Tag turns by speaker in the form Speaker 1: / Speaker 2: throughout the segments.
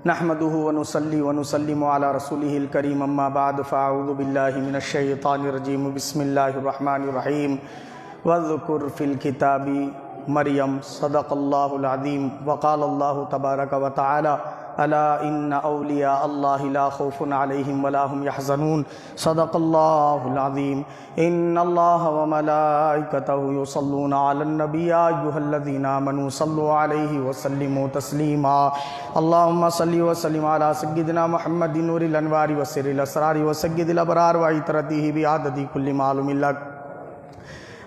Speaker 1: نحمده ونصلي ونسلم على رسوله الكريم اما بعد فاعوذ بالله من الشيطان الرجيم بسم الله الرحمن الرحيم واذكر في الكتاب مريم صدق الله العظيم وقال الله تبارك وتعالى الا ان اولیاء اللہ لا خوف علیہم ولا هم يحزنون صدق اللہ العظیم ان اللہ وملائکتہ یصلون علی النبی یا ایھا الذین آمنوا صلوا علیہ وسلموا تسلیما اللہم صل وسلم علی سیدنا محمد نور الانوار وسر الاسرار وسید الابرار وعطرتہ بعدد کل معلوم لک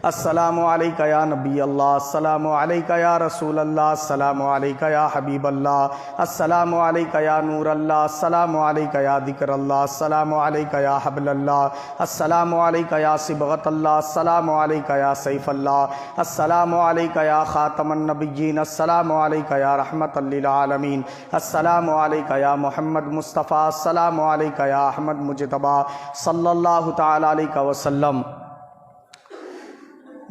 Speaker 1: السلام علیکہ یا نبی اللہ، السلام علیکہ یا رسول اللہ، السلام علیکہ یا حبیب اللہ، السلام علیکہ یا نور اللہ، السلام علیکہ یا ذکر اللہ، السلام علیکہ یا حبل اللہ، السلام علیکہ یا صبغت اللہ، السلام علیکہ یا سیف اللہ، السلام علیکہ یا خاتم النبیین، السلام علیکہ یا رحمت للعالمین، السلام علیکہ یا محمد مصطفیٰ، السلام علیکہ یا احمد مجتبیٰ صلی اللہ تعالی علیہ وسلم۔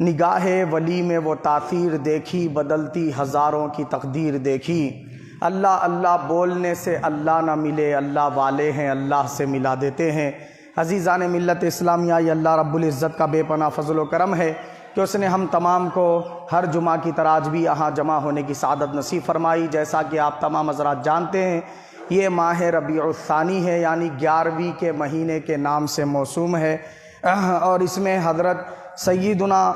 Speaker 1: نگاہ ولی میں وہ تاثیر دیکھی، بدلتی ہزاروں کی تقدیر دیکھی۔ اللہ اللہ بولنے سے اللہ نہ ملے، اللہ والے ہیں اللہ سے ملا دیتے ہیں۔ عزیزان ملت اسلامیہ، یہ اللہ رب العزت کا بے پناہ فضل و کرم ہے کہ اس نے ہم تمام کو ہر جمعہ کی طرح آج بھی یہاں جمع ہونے کی سعادت نصیب فرمائی۔ جیسا کہ آپ تمام حضرات جانتے ہیں، یہ ماہ ربیع الثانی ہے، یعنی 11ویں کے مہینے کے نام سے موسوم ہے، اور اس میں حضرت سیدنا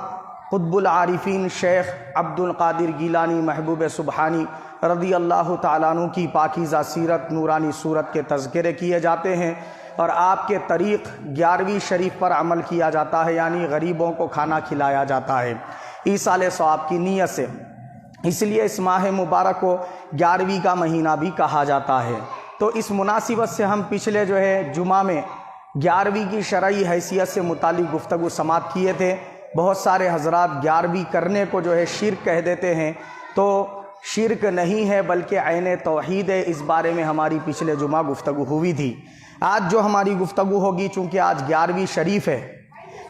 Speaker 1: قطب العارفین شیخ عبد القادر گیلانی محبوب سبحانی رضی اللہ تعالیٰ عنہ کی پاکیزہ سیرت، نورانی صورت کے تذکرے کیے جاتے ہیں، اور آپ کے طریق 11ویں شریف پر عمل کیا جاتا ہے، یعنی غریبوں کو کھانا کھلایا جاتا ہے ایصال ثواب کی نیت سے۔ اس لیے اس ماہ مبارک کو 11ویں کا مہینہ بھی کہا جاتا ہے۔ تو اس مناسبت سے ہم پچھلے جمعہ میں 11ویں کی شرعی حیثیت سے متعلق گفتگو سماعت کیے تھے۔ بہت سارے حضرات 11ویں کرنے کو شرک کہہ دیتے ہیں، تو شرک نہیں ہے بلکہ عین توحید ہے۔ اس بارے میں ہماری پچھلے جمعہ گفتگو ہوئی تھی۔ آج جو ہماری گفتگو ہوگی، چونکہ آج 11ویں شریف ہے،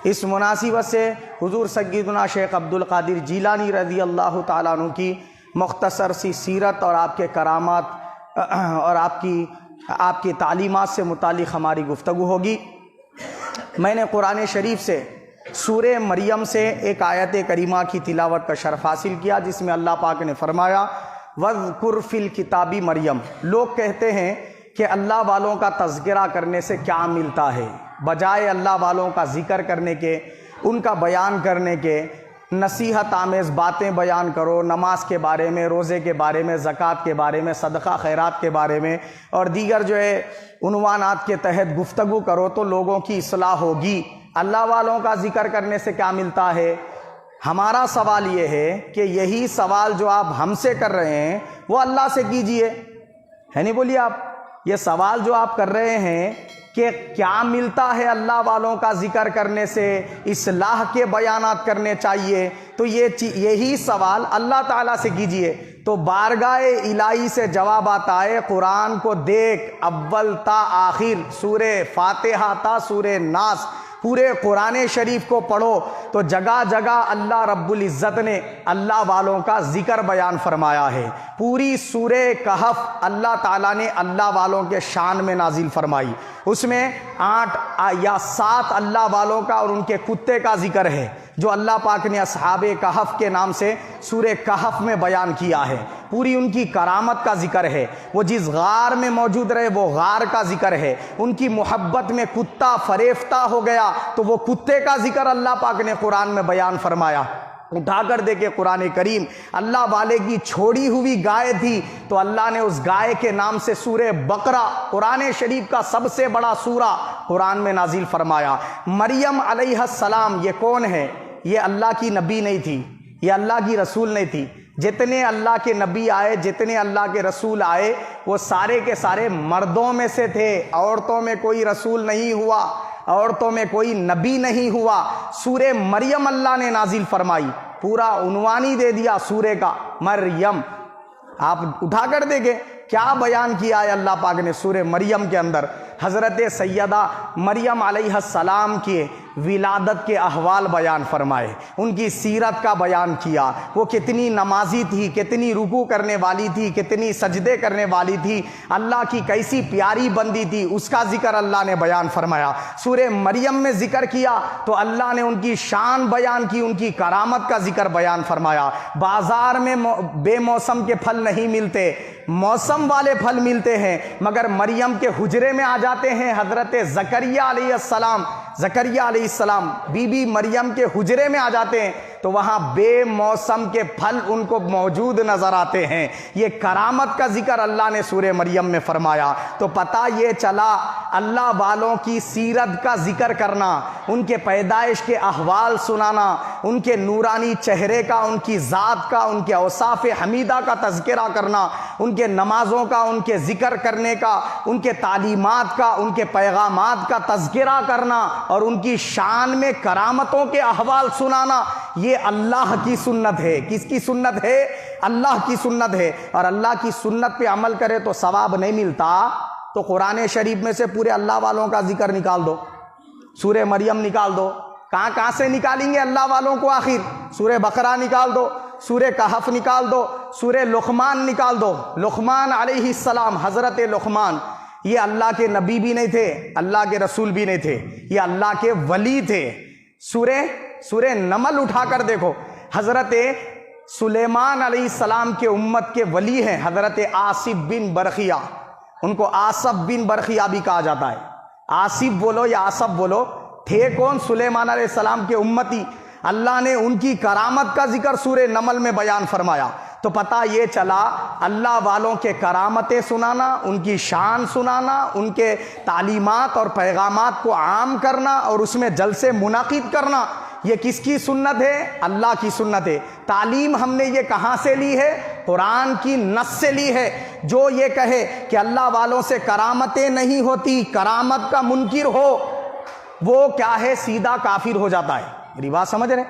Speaker 1: اس مناسبت سے حضور سیدنا شیخ عبد القادر جیلانی رضی اللہ تعالیٰ عنہ کی مختصر سی سیرت اور آپ کے کرامات اور آپ کی تعلیمات سے متعلق ہماری گفتگو ہوگی۔ میں نے قرآن شریف سے سورہ مریم سے ایک آیت کریمہ کی تلاوت کا شرف حاصل کیا، جس میں اللہ پاک نے فرمایا وَاذْكُرْ فِي الْكِتَابِ مریم۔ لوگ کہتے ہیں کہ اللہ والوں کا تذکرہ کرنے سے کیا ملتا ہے، بجائے اللہ والوں کا ذکر کرنے کے، ان کا بیان کرنے کے، نصیحت آمیز باتیں بیان کرو، نماز کے بارے میں، روزے کے بارے میں، زکوٰۃ کے بارے میں، صدقہ خیرات کے بارے میں، اور دیگر عنوانات کے تحت گفتگو کرو تو لوگوں کی اصلاح ہوگی۔ اللہ والوں کا ذکر کرنے سے کیا ملتا ہے؟ ہمارا سوال یہ ہے کہ یہی سوال جو آپ ہم سے کر رہے ہیں وہ اللہ سے کیجئے، ہے نہیں؟ بولیے آپ، یہ سوال جو آپ کر رہے ہیں کہ کیا ملتا ہے اللہ والوں کا ذکر کرنے سے، اصلاح کے بیانات کرنے چاہیے، تو یہی سوال اللہ تعالیٰ سے کیجئے۔ تو بارگاہ الہی سے جواب آتا ہے، قرآن کو دیکھ، اول تا آخر، سورہ فاتحہ تا سورہ ناس، پورے قرآن شریف کو پڑھو تو جگہ جگہ اللہ رب العزت نے اللہ والوں کا ذکر بیان فرمایا ہے۔ پوری سورہ کہف اللہ تعالیٰ نے اللہ والوں کے شان میں نازل فرمائی، اس میں 8 یا 7 اللہ والوں کا اور ان کے کتے کا ذکر ہے، جو اللہ پاک نے اصحاب کہف کے نام سے سورہ کہف میں بیان کیا ہے۔ پوری ان کی کرامت کا ذکر ہے، وہ جس غار میں موجود رہے وہ غار کا ذکر ہے، ان کی محبت میں کتا فریفتہ ہو گیا تو وہ کتے کا ذکر اللہ پاک نے قرآن میں بیان فرمایا۔ اٹھا کر دیکھے قرآن کریم، اللہ والے کی چھوڑی ہوئی گائے تھی تو اللہ نے اس گائے کے نام سے سورہ بقرہ، قرآن شریف کا سب سے بڑا سورہ، قرآن میں نازل فرمایا۔ مریم علیہ السلام یہ کون ہے؟ یہ اللہ کی نبی نہیں تھی، یہ اللہ کی رسول نہیں تھی۔ جتنے اللہ کے نبی آئے، جتنے اللہ کے رسول آئے، وہ سارے کے سارے مردوں میں سے تھے، عورتوں میں کوئی رسول نہیں ہوا، عورتوں میں کوئی نبی نہیں ہوا۔ سورہ مریم اللہ نے نازل فرمائی، پورا عنوان ہی دے دیا سورہ کا، مریم۔ آپ اٹھا کر دیکھیں کیا بیان کیا ہے اللہ پاک نے سورہ مریم کے اندر۔ حضرت سیدہ مریم علیہ السلام کی ولادت کے احوال بیان فرمائے، ان کی سیرت کا بیان کیا، وہ کتنی نمازی تھی، کتنی رکوع کرنے والی تھی، کتنی سجدے کرنے والی تھی، اللہ کی کیسی پیاری بندی تھی، اس کا ذکر اللہ نے بیان فرمایا۔ سورہ مریم میں ذکر کیا تو اللہ نے ان کی شان بیان کی، ان کی کرامت کا ذکر بیان فرمایا۔ بازار میں بے موسم کے پھل نہیں ملتے، موسم والے پھل ملتے ہیں، مگر مریم کے حجرے میں آ جاتے ہیں حضرت زکریا علیہ السلام، بی بی مریم کے حجرے میں آ جاتے ہیں تو وہاں بے موسم کے پھل ان کو موجود نظر آتے ہیں۔ یہ کرامت کا ذکر اللہ نے سورہ مریم میں فرمایا۔ تو پتہ یہ چلا اللہ والوں کی سیرت کا ذکر کرنا، ان کے پیدائش کے احوال سنانا، ان کے نورانی چہرے کا، ان کی ذات کا، ان کے اوصاف حمیدہ کا تذکرہ کرنا، ان کے نمازوں کا، ان کے ذکر کرنے کا، ان کے تعلیمات کا، ان کے پیغامات کا تذکرہ کرنا اور ان کی شان میں کرامتوں کے احوال سنانا، یہ اللہ کی سنت ہے۔ کس کی سنت ہے؟ اللہ کی سنت ہے۔ اور اللہ کی سنت پہ عمل کرے تو ثواب نہیں ملتا تو قرآن شریف میں سے پورے اللہ والوں کا ذکر نکال دو، سورہ مریم نکال دو، کہاں سے نکالیں گے اللہ والوں کو؟ آخر سورہ بقرہ نکال دو، سورہ کہف نکال دو، سورہ لقمان نکال دو۔ لقمان علیہ السلام، حضرت لقمان، یہ اللہ کے نبی بھی نہیں تھے، اللہ کے رسول بھی نہیں تھے، یہ اللہ کے ولی تھے۔ سورہ نمل اٹھا کر دیکھو، حضرت سلیمان علیہ السلام کے امت کے ولی ہیں حضرت آصف بن برخیہ، ان کو آصف بن برخیہ بھی کہا جاتا ہے۔ آصف بولو یا آصف بولو، تھے کون؟ سلیمان علیہ السلام کے امتی۔ اللہ نے ان کی کرامت کا ذکر سورہ نمل میں بیان فرمایا۔ تو پتہ یہ چلا اللہ والوں کے کرامتیں سنانا، ان کی شان سنانا، ان کے تعلیمات اور پیغامات کو عام کرنا اور اس میں جلسے منعقد کرنا، یہ کس کی سنت ہے؟ اللہ کی سنت ہے۔ تعلیم ہم نے یہ کہاں سے لی ہے؟ قرآن کی نص سے لی ہے۔ جو یہ کہے کہ اللہ والوں سے کرامتیں نہیں ہوتی، کرامت کا منکر ہو، وہ کیا ہے؟ سیدھا کافر ہو جاتا ہے۔ میری بات سمجھ رہے؟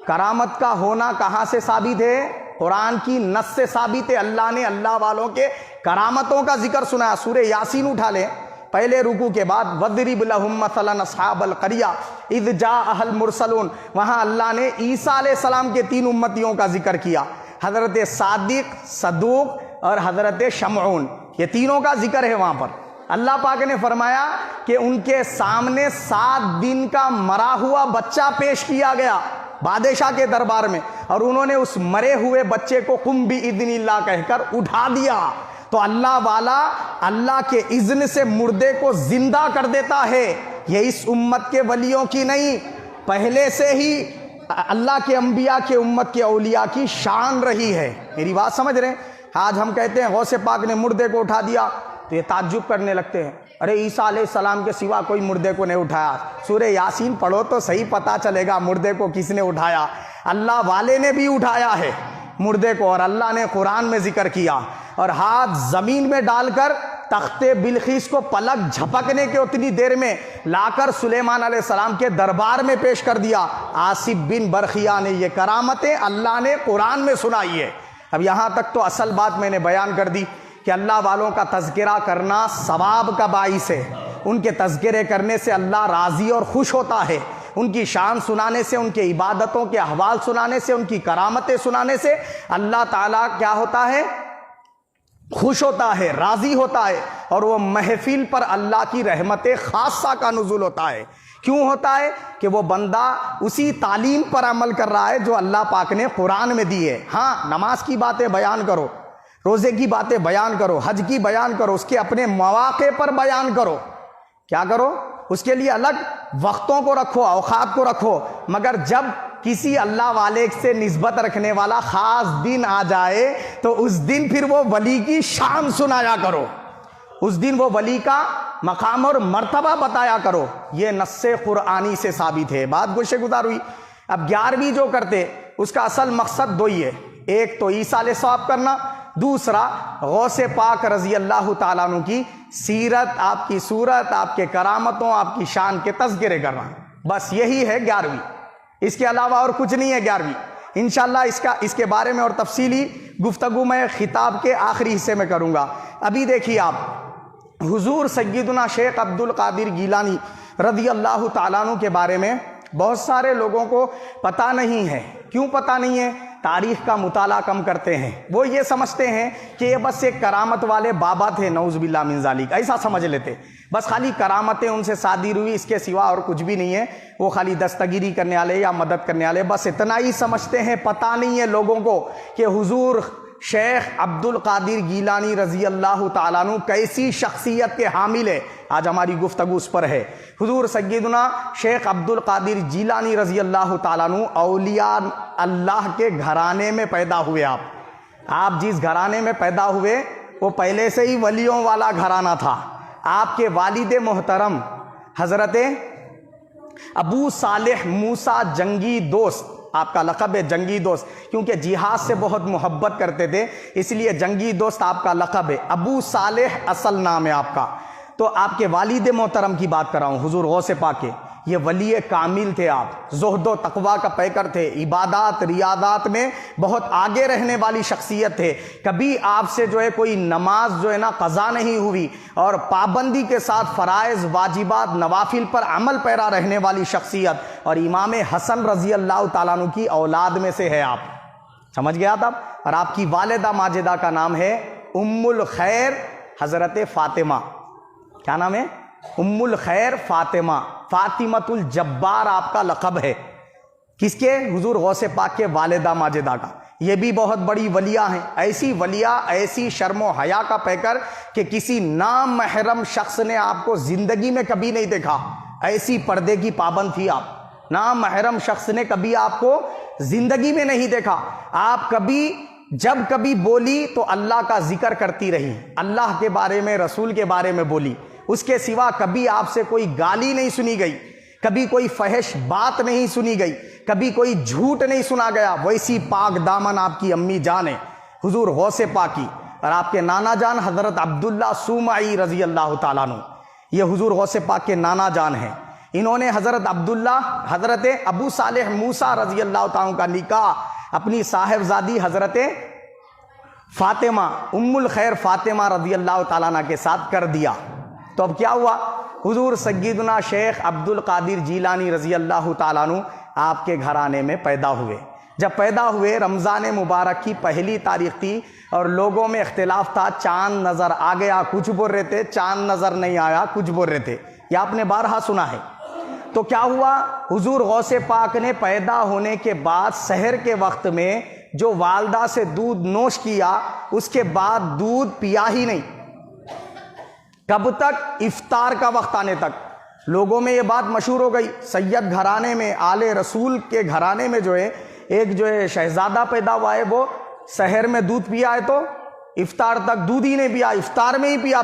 Speaker 1: کرامت کا ہونا کہاں سے ثابت ہے؟ قرآن کی نص سے ثابت ہے۔ اللہ نے اللہ والوں کے کرامتوں کا ذکر سنایا۔ سورہ یاسین اٹھا لیں، پہلے رکوع کے بعد وَضْرِبْ لَهُمْ مَثَلًا أَصْحَابَ الْقَرْيَةِ إِذْ جَاءَهَا الْمُرْسَلُونَ، وہاں اللہ نے عیسیٰ علیہ السلام کے 3 امتیوں کا ذکر کیا، حضرت صادق، صدوق اور حضرت شمعون، یہ تینوں کا ذکر ہے وہاں پر۔ اللہ پاک نے فرمایا کہ ان کے سامنے 7 دن کا مرا ہوا بچہ پیش کیا گیا بادشاہ کے دربار میں، اور انہوں نے اس مرے ہوئے بچے کو قم بِإِذْنِ اللہ کہہ کر اٹھا دیا۔ تو اللہ والا اللہ کے اذن سے مردے کو زندہ کر دیتا ہے۔ یہ اس امت کے ولیوں کی نہیں، پہلے سے ہی اللہ کے انبیاء کے امت کے اولیاء کی شان رہی ہے۔ میری بات سمجھ رہے ہیں؟ آج ہم کہتے ہیں غوث پاک نے مردے کو اٹھا دیا تو یہ تعجب کرنے لگتے ہیں، ارے عیسیٰ علیہ السلام کے سوا کوئی مردے کو نہیں اٹھایا۔ سورہ یاسین پڑھو تو صحیح پتہ چلے گا مردے کو کس نے اٹھایا۔ اللہ والے نے بھی اٹھایا ہے مردے کو، اور اللہ نے قرآن میں ذکر کیا، اور ہاتھ زمین میں ڈال کر تخت بلقیس کو پلک جھپکنے کے اتنی دیر میں لا کر سلیمان علیہ السلام کے دربار میں پیش کر دیا۔ آصف بن برخیہ نے یہ کرامتیں اللہ نے قرآن میں سنائی ہے۔ اب یہاں تک تو اصل بات میں نے بیان کر دی کہ اللہ والوں کا تذکرہ کرنا ثواب کا باعث ہے، ان کے تذکرے کرنے سے اللہ راضی اور خوش ہوتا ہے، ان کی شان سنانے سے، ان کے عبادتوں کے احوال سنانے سے، ان کی کرامتیں سنانے سے اللہ تعالیٰ کیا ہوتا ہے؟ خوش ہوتا ہے، راضی ہوتا ہے، اور وہ محفل پر اللہ کی رحمت خاصہ کا نزول ہوتا ہے۔ کیوں ہوتا ہے؟ کہ وہ بندہ اسی تعلیم پر عمل کر رہا ہے جو اللہ پاک نے قرآن میں دی ہے۔ ہاں، نماز کی باتیں بیان کرو، روزے کی باتیں بیان کرو، حج کی بیان کرو، اس کے اپنے مواقع پر بیان کرو، کیا کرو؟ اس کے لیے الگ وقتوں کو رکھو، اوقات کو رکھو، مگر جب کسی اللہ والے سے نسبت رکھنے والا خاص دن آ جائے تو اس دن پھر وہ ولی کی شان سنایا کرو، اس دن وہ ولی کا مقام اور مرتبہ بتایا کرو۔ یہ نص قرآنی سے ثابت ہے۔ بات گوشے گزار ہوئی۔ اب 11ویں جو کرتے اس کا اصل مقصد 2 ہی ہے، ایک تو عیسیٰ علیہ السلام کرنا، دوسرا غوث پاک رضی اللہ تعالیٰ عنہ کی سیرت، آپ کی صورت، آپ کے کرامتوں، آپ کی شان کے تذکرے کرنا۔ بس یہی ہے 11ویں، اس کے علاوہ اور کچھ نہیں ہے 11ویں۔ انشاءاللہ اس کے بارے میں اور تفصیلی گفتگو میں خطاب کے آخری حصے میں کروں گا۔ ابھی دیکھیے آپ، حضور سیدنا شیخ عبد القادر گیلانی رضی اللہ تعالیٰ عنہ کے بارے میں بہت سارے لوگوں کو پتہ نہیں ہے۔ کیوں پتہ نہیں ہے؟ تاریخ کا مطالعہ کم کرتے ہیں۔ وہ یہ سمجھتے ہیں کہ یہ بس ایک کرامت والے بابا تھے، نعوذ باللہ من ذالک، ایسا سمجھ لیتے، بس خالی کرامتیں ان سے صادر ہوئی، اس کے سوا اور کچھ بھی نہیں ہے، وہ خالی دستگیری کرنے والے یا مدد کرنے والے، بس اتنا ہی سمجھتے ہیں۔ پتہ نہیں ہے لوگوں کو کہ حضور شیخ عبد القادر گیلانی رضی اللہ تعالیٰ عنہ کیسی شخصیت کے حامل ہے۔ آج ہماری گفتگو اس پر ہے۔ حضور سیدنا شیخ عبد القادر جیلانی رضی اللہ تعالیٰ عنہ اولیاء اللہ کے گھرانے میں پیدا ہوئے۔ آپ جس گھرانے میں پیدا ہوئے وہ پہلے سے ہی ولیوں والا گھرانہ تھا۔ آپ کے والد محترم حضرت ابو صالح موسیٰ جنگی دوست، آپ کا لقب ہے جنگی دوست، کیونکہ جہاد سے بہت محبت کرتے تھے، اس لیے جنگی دوست آپ کا لقب ہے۔ ابو صالح اصل نام ہے آپ کا۔ تو آپ کے والد محترم کی بات کر رہا ہوں، حضور غوث پاک کے، یہ ولی کامل تھے۔ آپ زہد و تقویٰ کا پیکر تھے، عبادات ریاضات میں بہت آگے رہنے والی شخصیت تھے۔ کبھی آپ سے جو ہے کوئی نماز جو ہے نا قضا نہیں ہوئی، اور پابندی کے ساتھ فرائض واجبات نوافل پر عمل پیرا رہنے والی شخصیت، اور امام حسن رضی اللہ تعالیٰ عنہ کی اولاد میں سے ہے آپ، سمجھ گیا تھا۔ اور آپ کی والدہ ماجدہ کا نام ہے ام الخیر حضرت فاطمہ۔ کیا نام ہے؟ ام الخیر فاطمہ، فاطمۃ الجبار آپ کا لقب ہے۔ کس کے؟ حضور غوث پاک کے والدہ ماجدہ کا۔ یہ بھی بہت بڑی ولیہ ہیں، ایسی ولیہ، ایسی شرم و حیا کا پیکر کہ کسی نامحرم شخص نے آپ کو زندگی میں کبھی نہیں دیکھا، ایسی پردے کی پابند تھی آپ۔ نامحرم شخص نے کبھی آپ کو زندگی میں نہیں دیکھا۔ آپ کبھی جب کبھی بولی تو اللہ کا ذکر کرتی رہی، اللہ کے بارے میں، رسول کے بارے میں بولی، اس کے سوا کبھی آپ سے کوئی گالی نہیں سنی گئی، کبھی کوئی فحش بات نہیں سنی گئی، کبھی کوئی جھوٹ نہیں سنا گیا۔ ویسی پاک دامن آپ کی امی جان ہے حضور غوث پاکی۔ اور آپ کے نانا جان حضرت عبداللہ سومعی رضی اللہ تعالیٰ عنہ، یہ حضور غوث پاک کے نانا جان ہیں۔ انہوں نے حضرت عبداللہ حضرت ابو صالح موسیٰ رضی اللہ تعالیٰ عنہ کا نکاح اپنی صاحبزادی حضرت فاطمہ ام الخیر فاطمہ رضی اللہ تعالیٰ عنہ کے ساتھ کر دیا۔ تو اب کیا ہوا؟ حضور سیدنا شیخ عبد القادر جیلانی رضی اللہ تعالیٰ عنہ آپ کے گھرانے میں پیدا ہوئے۔ جب پیدا ہوئے رمضان مبارک کی پہلی تاریخ تھی، اور لوگوں میں اختلاف تھا، چاند نظر آ گیا کچھ بول رہے تھے، چاند نظر نہیں آیا کچھ بول رہے تھے، یہ آپ نے بارہا سنا ہے۔ تو کیا ہوا؟ حضور غوث پاک نے پیدا ہونے کے بعد سحر کے وقت میں جو والدہ سے دودھ نوش کیا، اس کے بعد دودھ پیا ہی نہیں۔ کب تک؟ افطار کا وقت آنے تک۔ لوگوں میں یہ بات مشہور ہو گئی، سید گھرانے میں، آل رسول کے گھرانے میں جو ہے ایک جو ہے شہزادہ پیدا ہوا ہے، وہ سحر میں دودھ پیا ہے تو افطار تک دودھ ہی نہیں پیا، افطار میں ہی پیا۔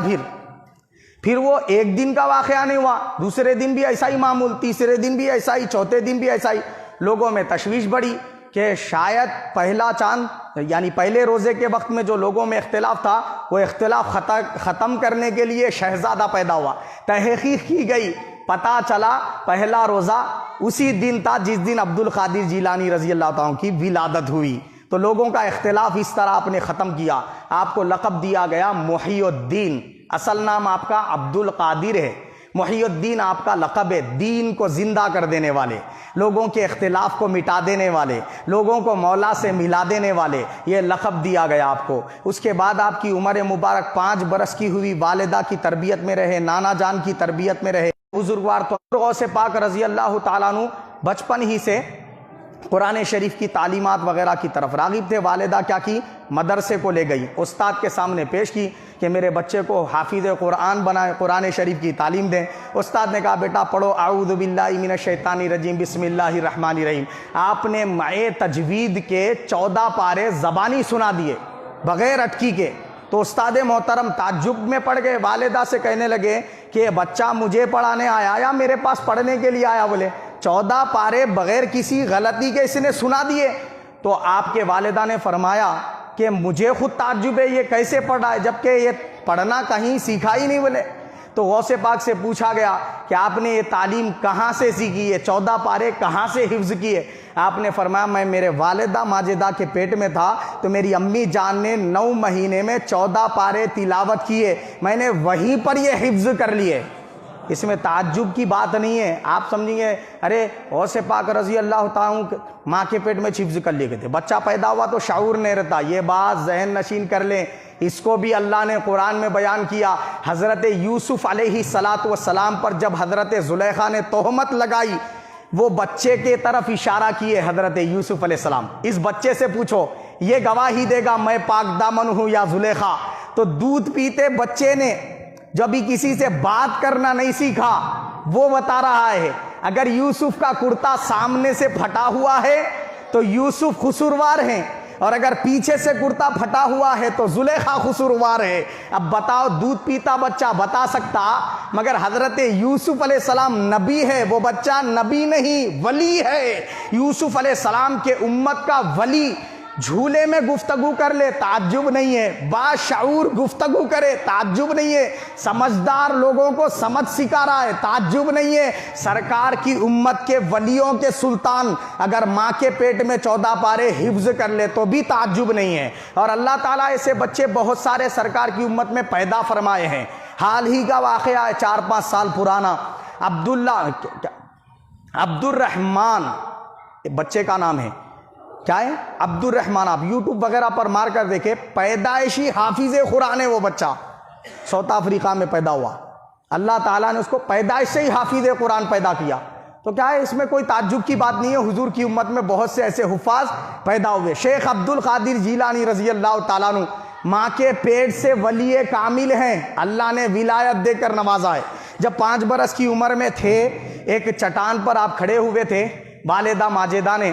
Speaker 1: پھر وہ ایک دن کا واقعہ نہیں ہوا، دوسرے دن بھی ایسا ہی معمول، تیسرے دن بھی ایسا ہی، چوتھے دن بھی ایسا ہی۔ لوگوں میں تشویش بڑھی کہ شاید پہلا چاند یعنی پہلے روزے کے وقت میں جو لوگوں میں اختلاف تھا، وہ اختلاف ختم کرنے کے لیے شہزادہ پیدا ہوا۔ تحقیق کی گئی، پتہ چلا پہلا روزہ اسی دن تھا جس دن عبد القادر جیلانی رضی اللہ تعالیٰ کی ولادت ہوئی۔ تو لوگوں کا اختلاف اس طرح آپ نے ختم کیا۔ آپ کو لقب دیا گیا محی الدین، اصل نام آپ کا عبد القادر ہے، محی الدین آپ کا لقب ہے، دین کو زندہ کر دینے والے، لوگوں کے اختلاف کو مٹا دینے والے، لوگوں کو مولا سے ملا دینے والے، یہ لقب دیا گیا آپ کو۔ اس کے بعد آپ کی عمر مبارک 5 برس کی ہوئی، والدہ کی تربیت میں رہے، نانا جان کی تربیت میں رہے، بزرگوار تو غوث پاک رضی اللہ تعالیٰ عنہ بچپن ہی سے قرآن شریف کی تعلیمات وغیرہ کی طرف راغب تھے۔ والدہ کیا کی؟ مدرسے کو لے گئی، استاد کے سامنے پیش کی کہ میرے بچے کو حافظ قرآن بنائے، قرآن شریف کی تعلیم دیں۔ استاد نے کہا بیٹا پڑھو اعوذ باللہ من الشیطان الرجیم بسم اللہ الرحمن الرحیم۔ آپ نے مع تجوید کے 14 پارے زبانی سنا دیے بغیر اٹکی کے۔ تو استاد محترم تعجب میں پڑ گئے، والدہ سے کہنے لگے کہ بچہ مجھے پڑھانے آیا یا میرے پاس پڑھنے کے لیے آیا؟ بولے 14 پارے بغیر کسی غلطی کے اس نے سنا دیے۔ تو آپ کے والدہ نے فرمایا کہ مجھے خود تعجب ہے، یہ کیسے پڑھ رہا ہے جبکہ یہ پڑھنا کہیں سیکھا ہی نہیں۔ بولے تو غوث پاک سے پوچھا گیا کہ آپ نے یہ تعلیم کہاں سے سیکھی ہے، 14 پارے کہاں سے حفظ کیے؟ آپ نے فرمایا میں میرے والدہ ماجدہ کے پیٹ میں تھا تو میری امی جان نے 9 مہینے میں 14 پارے تلاوت کیے، میں نے وہیں پر یہ حفظ کر لیے۔ اس میں تعجب کی بات نہیں ہے. آپ سمجھیں گے ارے غوث پاک رضی اللہ تعالیٰ ماں کے پیٹ میں حفظ کر لیے گئے تھے, بچہ پیدا ہوا تو شعور نہیں رہتا. یہ بات ذہن نشین کر لیں, اس کو بھی اللہ نے قرآن میں بیان کیا. حضرت یوسف علیہ السلام پر جب حضرت زلیخا نے تہمت لگائی, وہ بچے کے طرف اشارہ کیے حضرت یوسف علیہ السلام. اس بچے سے پوچھو, یہ گواہی دے گا میں پاک دامن ہوں یا زلیخا. تو دودھ پیتے بچے نے جو ابھی کسی سے بات کرنا نہیں سیکھا وہ بتا رہا ہے, اگر یوسف کا کرتا سامنے سے پھٹا ہوا ہے تو یوسف قصوروار ہیں, اور اگر پیچھے سے کرتا پھٹا ہوا ہے تو زلیخا قصوروار ہے. اب بتاؤ, دودھ پیتا بچہ بتا سکتا, مگر حضرت یوسف علیہ السلام نبی ہے, وہ بچہ نبی نہیں ولی ہے. یوسف علیہ السلام کے امت کا ولی جھولے میں گفتگو کر لے تعجب نہیں ہے, باشعور گفتگو کرے تعجب نہیں ہے, سمجھدار لوگوں کو سمجھ سکھا رہا ہے تعجب نہیں ہے. سرکار کی امت کے ولیوں کے سلطان اگر ماں کے پیٹ میں 14 پارے حفظ کر لے تو بھی تعجب نہیں ہے. اور اللہ تعالیٰ ایسے بچے بہت سارے سرکار کی امت میں پیدا فرمائے ہیں. حال ہی کا واقعہ ہے 4-5 سال پرانا. عبد الرحمن بچے کا نام ہے, کیا ہے عبد الرحمن. آپ یوٹیوب وغیرہ پر مار کر دیکھیں, پیدائشی حافظ قرآن ہے وہ بچہ, ساؤتھ افریقہ میں پیدا ہوا. اللہ تعالیٰ نے اس کو پیدائش سے ہی حافظ قرآن پیدا کیا. تو کیا ہے, اس میں کوئی تعجب کی بات نہیں ہے. حضور کی امت میں بہت سے ایسے حفاظ پیدا ہوئے. شیخ عبد القادر جیلانی رضی اللہ تعالیٰ عنہ ماں کے پیٹ سے ولی کامل ہیں, اللہ نے ولایت دے کر نوازا ہے. جب 5 برس کی عمر میں تھے, ایک چٹان پر آپ کھڑے ہوئے تھے, والدہ ماجدہ نے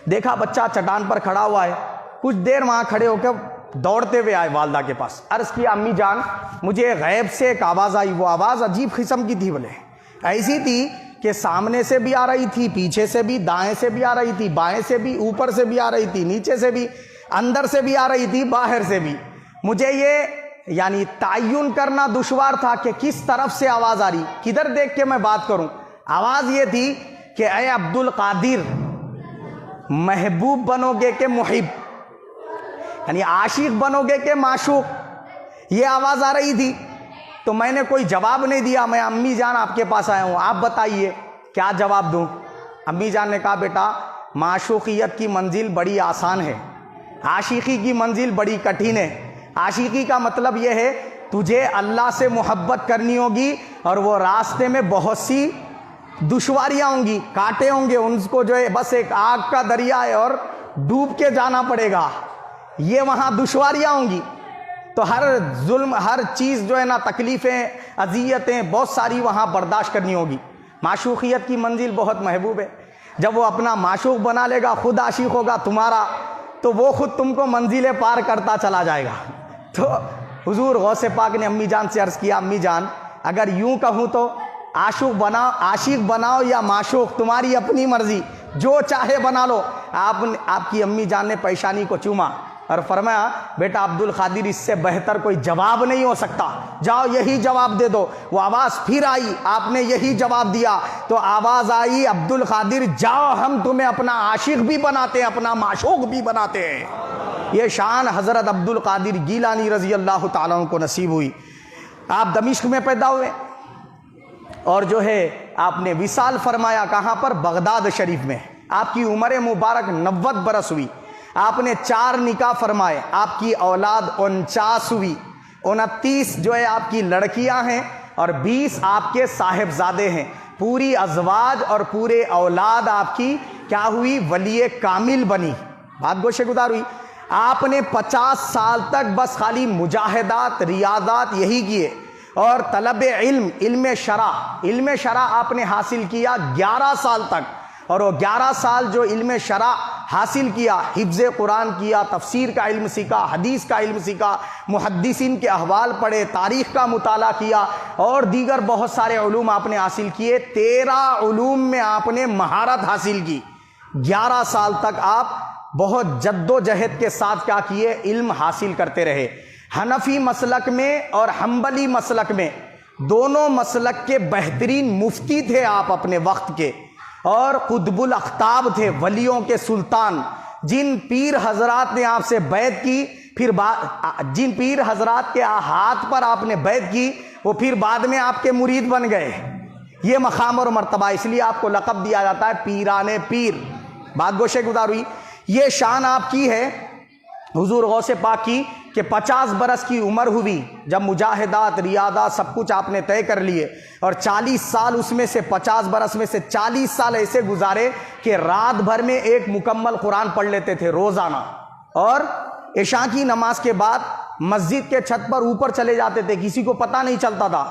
Speaker 1: دیکھا بچہ چٹان پر کھڑا ہوا ہے. کچھ دیر وہاں کھڑے ہو کے دوڑتے ہوئے آئے والدہ کے پاس. عرض کیا امی جان مجھے غیب سے ایک آواز آئی. وہ آواز عجیب قسم کی تھی, بولے ایسی تھی کہ سامنے سے بھی آ رہی تھی, پیچھے سے بھی, دائیں سے بھی آ رہی تھی, بائیں سے بھی, اوپر سے بھی آ رہی تھی, نیچے سے بھی, اندر سے بھی آ رہی تھی, باہر سے بھی. مجھے یہ یعنی تعین کرنا دشوار تھا کہ کس طرف سے آواز آ رہی, کدھر دیکھ کے میں بات کروں. آواز یہ تھی کہ اے عبد القادر محبوب بنو گے کہ محب, یعنی عاشق بنو گے کہ معشوق, یہ آواز آ رہی تھی. تو میں نے کوئی جواب نہیں دیا, میں امی جان آپ کے پاس آیا ہوں, آپ بتائیے کیا جواب دوں. امی جان نے کہا بیٹا معشوقیت کی منزل بڑی آسان ہے, عاشقی کی منزل بڑی کٹھن ہے. عاشقی کا مطلب یہ ہے تجھے اللہ سے محبت کرنی ہوگی, اور وہ راستے میں بہت سی دشواریاں ہوں گی, کانٹے ہوں گے, ان کو جو ہے بس ایک آگ کا دریا ہے اور ڈوب کے جانا پڑے گا. یہ وہاں دشواریاں ہوں گی, تو ہر ظلم, ہر چیز جو ہے نا, تکلیفیں, اذیتیں بہت ساری وہاں برداشت کرنی ہوگی. معشوقیت کی منزل بہت محبوب ہے. جب وہ اپنا معشوق بنا لے گا, خود عاشق ہوگا تمہارا, تو وہ خود تم کو منزلیں پار کرتا چلا جائے گا. تو حضور غوث پاک نے امی جان سے عرض کیا امی جان اگر یوں کہوں تو عاشق بناؤ یا معشوق, تمہاری اپنی مرضی, جو چاہے بنا لو. آپ کی امی جان نے پیشانی کو چوما اور فرمایا بیٹا عبد القادر اس سے بہتر کوئی جواب نہیں ہو سکتا, جاؤ یہی جواب دے دو. وہ آواز پھر آئی, آپ نے یہی جواب دیا. تو آواز آئی عبد القادر جاؤ ہم تمہیں اپنا عاشق بھی بناتے ہیں, اپنا معشوق بھی بناتے ہیں. یہ شان حضرت عبد القادر گیلانی رضی اللہ تعالیٰ عنہ کو نصیب ہوئی. آپ دمشق میں پیدا ہوئے اور جو ہے آپ نے وصال فرمایا کہاں پر, بغداد شریف میں. آپ کی عمر مبارک 90 برس ہوئی. آپ نے 4 نکاح فرمائے, آپ کی اولاد 49 ہوئی. 29 جو ہے آپ کی لڑکیاں ہیں اور 20 آپ کے صاحبزادے ہیں. پوری ازواج اور پورے اولاد آپ کی کیا ہوئی, ولی کامل بنی. بات گوشے گزار ہوئی. آپ نے 50 سال تک بس خالی مجاہدات, ریاضات یہی کیے, اور طلب علم شرع آپ نے حاصل کیا 11 سال تک. اور وہ 11 سال جو علم شرع حاصل کیا, حفظ قرآن کیا, تفسیر کا علم سیکھا, حدیث کا علم سیکھا, محدثین کے احوال پڑھے, تاریخ کا مطالعہ کیا, اور دیگر بہت سارے علوم آپ نے حاصل کیے. 13 علوم میں آپ نے مہارت حاصل کی. 11 سال تک آپ بہت جد و جہد کے ساتھ کیا کیے, علم حاصل کرتے رہے. حنفی مسلک میں اور حنبلی مسلک میں, دونوں مسلک کے بہترین مفتی تھے آپ اپنے وقت کے, اور قطب الاقطاب تھے, ولیوں کے سلطان. جن پیر حضرات نے آپ سے بیعت کی, پھر جن پیر حضرات کے ہاتھ پر آپ نے بیعت کی, وہ پھر بعد میں آپ کے مرید بن گئے. یہ مقام اور مرتبہ، اس لیے آپ کو لقب دیا جاتا ہے پیران پیر. بات گوشے گزار ہوئی. یہ شان آپ کی ہے حضور غوث پاک کی کہ 50 برس کی عمر ہوئی جب مجاہدات ریاضات سب کچھ آپ نے طے کر لیے، اور 40 سال اس میں سے 50 برس میں سے 40 سال ایسے گزارے کہ رات بھر میں ایک مکمل قرآن پڑھ لیتے تھے روزانہ، اور عشاء کی نماز کے بعد مسجد کے چھت پر اوپر چلے جاتے تھے، کسی کو پتہ نہیں چلتا تھا.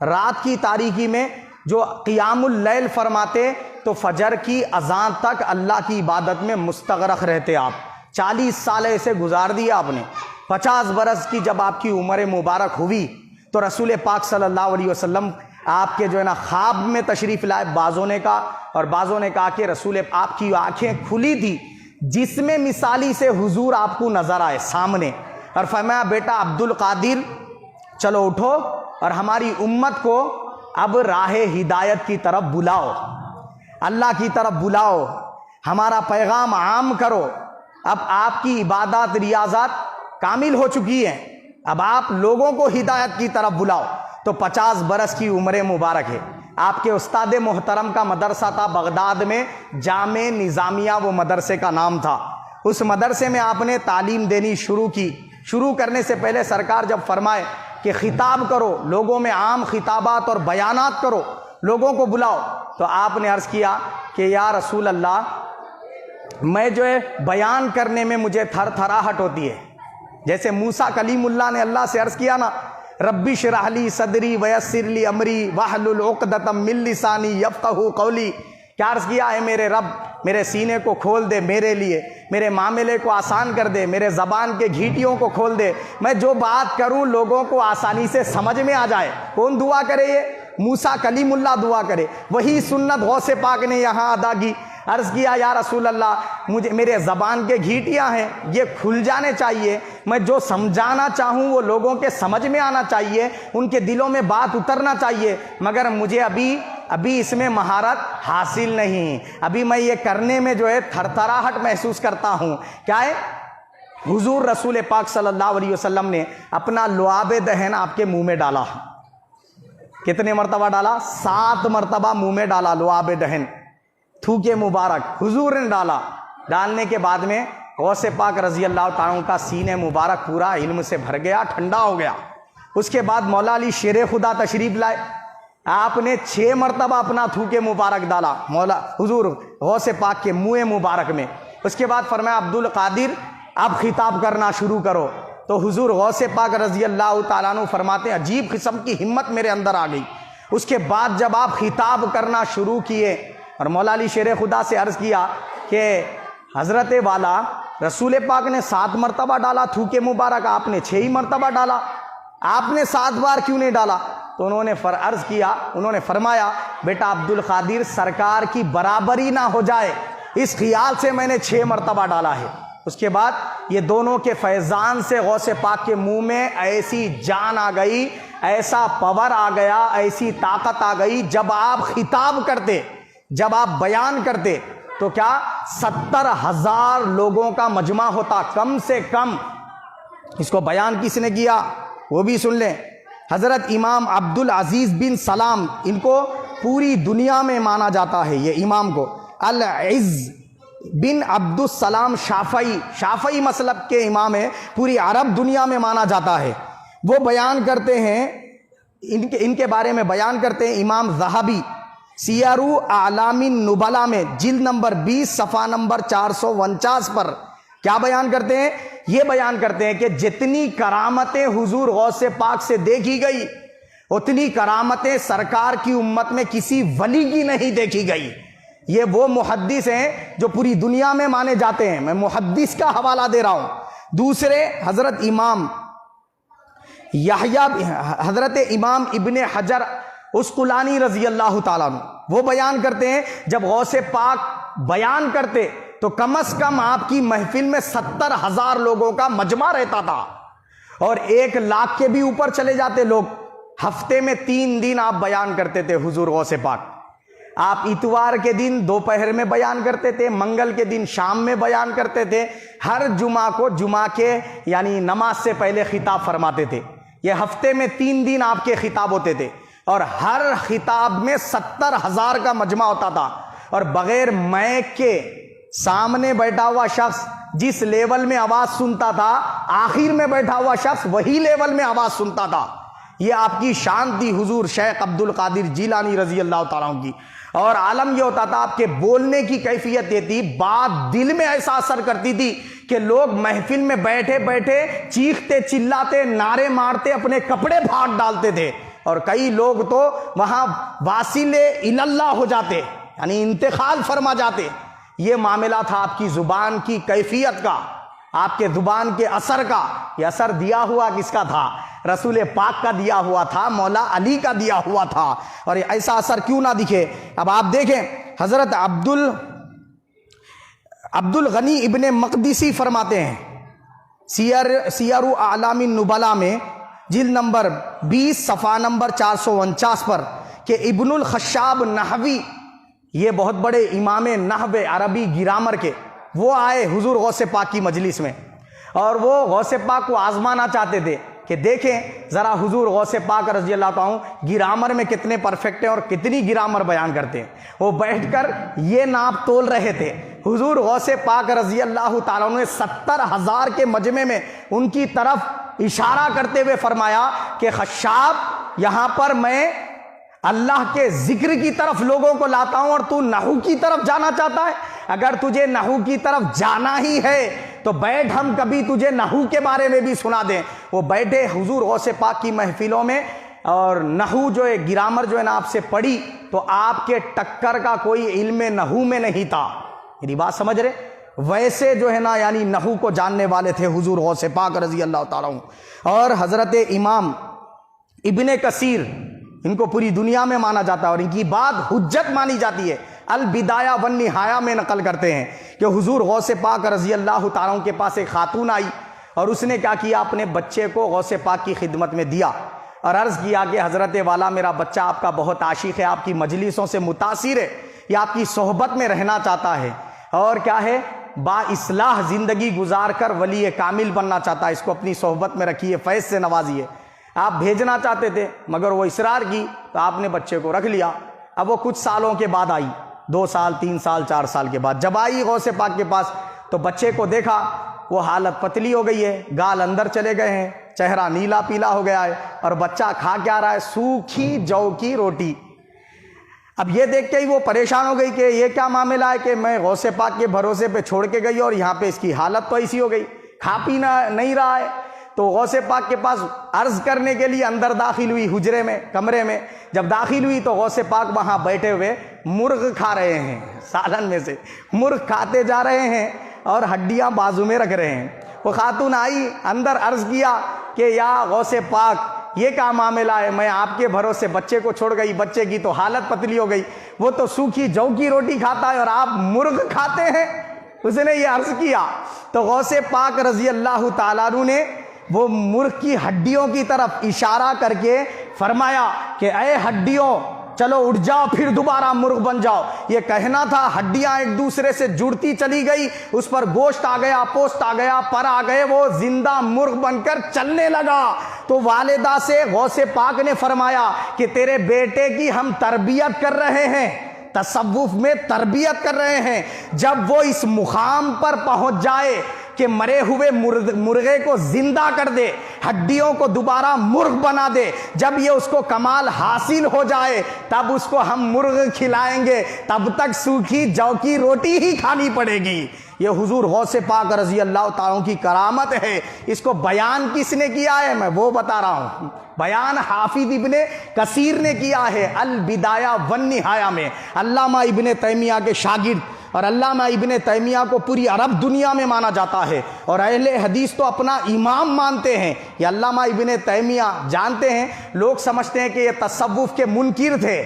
Speaker 1: رات کی تاریکی میں جو قیام اللیل فرماتے تو فجر کی اذان تک اللہ کی عبادت میں مستغرق رہتے. آپ 40 سال ایسے گزار دیا آپ نے. 50 برس کی جب آپ کی عمر مبارک ہوئی تو رسول پاک صلی اللہ علیہ وسلم آپ کے جو ہے نا خواب میں تشریف لائے. بعضوں نے کہا اور بعضوں نے کہا کہ رسول آپ کی آنکھیں کھلی تھی جس میں مثالی سے حضور آپ کو نظر آئے سامنے، اور فرمایا بیٹا عبد القادر چلو اٹھو اور ہماری امت کو اب راہ ہدایت کی طرف بلاؤ، اللہ کی طرف بلاؤ، ہمارا پیغام عام کرو. اب آپ کی عبادات ریاضات کامل ہو چکی ہیں، اب آپ لوگوں کو ہدایت کی طرف بلاؤ. تو 50 برس کی عمر مبارک ہے. آپ کے استاد محترم کا مدرسہ تھا بغداد میں، جامع نظامیہ وہ مدرسے کا نام تھا. اس مدرسے میں آپ نے تعلیم دینی شروع کی. شروع کرنے سے پہلے سرکار جب فرمائے کہ خطاب کرو، لوگوں میں عام خطابات اور بیانات کرو، لوگوں کو بلاؤ، تو آپ نے عرض کیا کہ یا رسول اللہ میں جو ہے بیان کرنے میں مجھے تھر تھراہٹ ہوتی ہے. جیسے موسیٰ کلیم اللہ نے اللہ سے عرض کیا نا ربی اشرح لی صدری ویسر لی امری واحلل عقدۃ من لسانی یفقہوا قولی. کیا عرض کیا ہے میرے رب میرے سینے کو کھول دے میرے لیے، میرے معاملے کو آسان کر دے، میرے زبان کے گھیٹیوں کو کھول دے، میں جو بات کروں لوگوں کو آسانی سے سمجھ میں آ جائے. کون دعا کرے؟ یہ موسیٰ کلیم اللہ دعا کرے. وہی سنت غوث پاک نے یہاں ادا کی. عرض کیا یا رسول اللہ مجھے میرے زبان کے گھیٹیاں ہیں یہ کھل جانے چاہیے، میں جو سمجھانا چاہوں وہ لوگوں کے سمجھ میں آنا چاہیے، ان کے دلوں میں بات اترنا چاہیے، مگر مجھے ابھی اس میں مہارت حاصل نہیں، ابھی میں یہ کرنے میں جو ہے تھرتھراہٹ محسوس کرتا ہوں. کیا ہے؟ حضور رسول پاک صلی اللہ علیہ وسلم نے اپنا لعاب دہن آپ کے منہ میں ڈالا. کتنے مرتبہ ڈالا؟ 7 مرتبہ منہ میں ڈالا لعاب دہن، تھوکے مبارک حضور نے ڈالا. ڈالنے کے بعد میں غوث پاک رضی اللہ تعالیٰ عنہ کا سینے مبارک پورا علم سے بھر گیا، ٹھنڈا ہو گیا. اس کے بعد مولا علی شیر خدا تشریف لائے. آپ نے 6 مرتبہ اپنا تھوکے مبارک ڈالا مولا حضور غوث پاک کے منہ مبارک میں. اس کے بعد فرمایا عبد القادر اب خطاب کرنا شروع کرو. تو حضور غوث پاک رضی اللہ تعالیٰ عنہ فرماتے ہیں عجیب قسم کی ہمت میرے اندر آ گئی. اس کے بعد جب آپ خطاب کرنا شروع کیے اور مولا علی شیر خدا سے عرض کیا کہ حضرت والا رسول پاک نے 7 مرتبہ ڈالا تھوکے مبارک، آپ نے 6 ہی مرتبہ ڈالا، آپ نے 7 بار کیوں نہیں ڈالا؟ تو انہوں نے عرض کیا، انہوں نے فرمایا بیٹا عبد القادر سرکار کی برابری نہ ہو جائے اس خیال سے میں نے 6 مرتبہ ڈالا ہے. اس کے بعد یہ دونوں کے فیضان سے غوث پاک کے منہ میں ایسی جان آ گئی، ایسا پاور آ گیا، ایسی طاقت آ گئی. جب آپ خطاب کرتے، جب آپ بیان کرتے تو کیا 70,000 لوگوں کا مجمع ہوتا کم سے کم. اس کو بیان کس نے کیا وہ بھی سن لیں. حضرت امام عبد العزیز بن سلام، ان کو پوری دنیا میں مانا جاتا ہے، یہ امام کو العز بن عبد السلام شافعی مسلک کے امام ہیں، پوری عرب دنیا میں مانا جاتا ہے. وہ بیان کرتے ہیں، ان کے بارے میں بیان کرتے ہیں امام ذہبی سیار اعلام النبلاء میں جلد نمبر 20 صفحہ نمبر 449 پر. کیا بیان کرتے ہیں؟ یہ بیان کرتے ہیں کہ جتنی کرامتیں حضور غوث پاک سے دیکھی گئی اتنی کرامتیں سرکار کی امت میں کسی ولی کی نہیں دیکھی گئی. یہ وہ محدث ہیں جو پوری دنیا میں مانے جاتے ہیں، میں محدث کا حوالہ دے رہا ہوں. دوسرے حضرت امام ابن حجر اسقلانی رضی اللہ تعالیٰ عنہ وہ بیان کرتے ہیں جب غوث پاک بیان کرتے تو کم از کم آپ کی محفل میں 70,000 لوگوں کا مجمع رہتا تھا، اور 1 لاکھ کے بھی اوپر چلے جاتے لوگ. ہفتے میں 3 دن آپ بیان کرتے تھے حضور غوث پاک. آپ اتوار کے دن دوپہر میں بیان کرتے تھے، منگل کے دن شام میں بیان کرتے تھے، ہر جمعہ کو جمعہ کے یعنی نماز سے پہلے خطاب فرماتے تھے. یہ ہفتے میں 3 دن آپ کے خطاب ہوتے تھے اور ہر خطاب میں 70,000 کا مجمع ہوتا تھا، اور بغیر مائک کے سامنے بیٹھا ہوا شخص جس لیول میں آواز سنتا تھا، آخر میں بیٹھا ہوا شخص وہی لیول میں آواز سنتا تھا۔ یہ آپ کی شان تھی حضور شیخ عبد القادر جیلانی رضی اللہ تعالیٰ عنہ کی۔ اور عالم یہ ہوتا تھا، آپ کے بولنے کی کیفیت یہ تھی، بات دل میں ایسا اثر کرتی تھی کہ لوگ محفل میں بیٹھے بیٹھے چیختے چلاتے نعرے مارتے اپنے کپڑے پھاڑ ڈالتے تھے، اور کئی لوگ تو وہاں واصل اللہ ہو جاتے، یعنی انتقال فرما جاتے۔ یہ معاملہ تھا آپ کی زبان کی کیفیت کا، آپ کے زبان کے اثر کا۔ یہ اثر دیا ہوا کس کا تھا؟ رسول پاک کا دیا ہوا تھا، مولا علی کا دیا ہوا تھا، اور ایسا اثر کیوں نہ دکھے؟ اب آپ دیکھیں حضرت عبد الغنی ابن مقدسی فرماتے ہیں سیر اعلام النبلاء میں جلد نمبر 20 صفحہ نمبر 449 پر کہ ابن الخشاب نحوی، یہ بہت بڑے امام نحو عربی گرامر کے، وہ آئے حضور غوث پاک کی مجلس میں، اور وہ غوث پاک کو آزمانا چاہتے تھے کہ دیکھیں ذرا حضور غوث پاک رضی اللہ عنہ گرامر میں کتنے پرفیکٹ ہیں اور کتنی گرامر بیان کرتے ہیں۔ وہ بیٹھ کر یہ ناپ تول رہے تھے۔ حضور غوث پاک رضی اللہ تعالیٰ نے 70,000 کے مجمع میں ان کی طرف اشارہ کرتے ہوئے فرمایا کہ خشاب، یہاں پر میں اللہ کے ذکر کی طرف لوگوں کو لاتا ہوں، اور تو نحو کی طرف جانا چاہتا ہے؟ اگر تجھے نحو کی طرف جانا ہی ہے تو بیٹھ، ہم کبھی تجھے نحو کے بارے میں بھی سنا دیں۔ وہ بیٹھے حضور غوث پاک کی محفلوں میں، اور نحو جو ہے، گرامر جو ہے نا، آپ سے پڑھی تو آپ کے ٹکر کا کوئی علم نحو میں نہیں تھا۔ میری بات سمجھ رہے؟ ویسے جو ہے نا، یعنی نحو کو جاننے والے تھے حضور غوث پاک رضی اللہ تعالیٰ عنہ۔ اور حضرت امام ابن کثیر، ان کو پوری دنیا میں مانا جاتا ہے اور ان کی بات حجت مانی جاتی ہے، البدایہ والنہایہ میں نقل کرتے ہیں کہ حضور غوث پاک رضی اللہ تعالیٰ عنہ کے پاس ایک خاتون آئی، اور اس نے کیا کیا، اپنے بچے کو غوث پاک کی خدمت میں دیا، اور عرض کیا کہ حضرت والا، میرا بچہ آپ کا بہت عاشق ہے، آپ کی مجلسوں سے متاثر ہے، یہ آپ کی صحبت میں رہنا چاہتا ہے، اور کیا ہے، با اصلاح زندگی گزار کر ولی کامل بننا چاہتا ہے، اس کو اپنی صحبت میں رکھیے، فیض سے نوازیے۔ آپ بھیجنا چاہتے تھے مگر وہ اصرار کی، تو آپ نے بچے کو رکھ لیا۔ اب وہ کچھ سالوں کے بعد آئی، 2 سال 3 سال 4 سال کے بعد جب آئی غوث پاک کے پاس، تو بچے کو دیکھا، وہ حالت پتلی ہو گئی ہے، گال اندر چلے گئے ہیں، چہرہ نیلا پیلا ہو گیا ہے، اور بچہ کھا کیا رہا ہے؟ سوکھی جو کی روٹی۔ اب یہ دیکھ کے ہی وہ پریشان ہو گئی کہ یہ کیا معاملہ ہے کہ میں غوث پاک کے بھروسے پہ چھوڑ کے گئی اور یہاں پہ اس کی حالت تو ایسی ہو گئی، کھا پینا نہیں رہا ہے۔ تو غوث پاک کے پاس عرض کرنے کے لیے اندر داخل ہوئی، حجرے میں، کمرے میں جب داخل ہوئی تو غوث پاک وہاں بیٹھے ہوئے مرغ کھا رہے ہیں، سالن میں سے مرغ کھاتے جا رہے ہیں اور ہڈیاں بازو میں رکھ رہے ہیں۔ وہ خاتون آئی، اندر عرض کیا کہ یا غوث پاک، یہ کیا معاملہ ہے؟ میں آپ کے بھروسے بچے کو چھوڑ گئی، بچے کی تو حالت پتلی ہو گئی، وہ تو سوکھی جو کی روٹی کھاتا ہے اور آپ مرغ کھاتے ہیں۔ اس نے یہ عرض کیا تو غوث پاک رضی اللہ تعالیٰ عنہ نے وہ مرغ کی ہڈیوں کی طرف اشارہ کر کے فرمایا کہ اے ہڈیوں، چلو اٹھ جاؤ، پھر دوبارہ مرغ بن جاؤ۔ یہ کہنا تھا، ہڈیاں ایک دوسرے سے جڑتی چلی گئی، اس پر گوشت آ گیا، پوست آ گیا، پر آ گئے، وہ زندہ مرغ بن کر چلنے لگا۔ تو والدہ سے غوث پاک نے فرمایا کہ تیرے بیٹے کی ہم تربیت کر رہے ہیں، تصوف میں تربیت کر رہے ہیں، جب وہ اس مقام پر پہنچ جائے کہ مرے ہوئے مرغے کو زندہ کر دے، ہڈیوں کو دوبارہ مرغ بنا دے، جب یہ اس کو کمال حاصل ہو جائے تب اس کو ہم مرغ کھلائیں گے، تب تک سوکھی جو کی روٹی ہی کھانی پڑے گی۔ یہ حضور غوث پاک رضی اللہ تعالیٰ کی کرامت ہے۔ اس کو بیان کس نے کیا ہے؟ میں وہ بتا رہا ہوں، بیان حافظ ابن کثیر نے کیا ہے البدایہ والنہایہ میں، علامہ ابن تیمیہ کے شاگرد، اور علامہ ابن تیمیہ کو پوری عرب دنیا میں مانا جاتا ہے، اور اہل حدیث تو اپنا امام مانتے ہیں۔ یہ علامہ ابن تیمیہ جانتے ہیں، لوگ سمجھتے ہیں کہ یہ تصوف کے منکر تھے،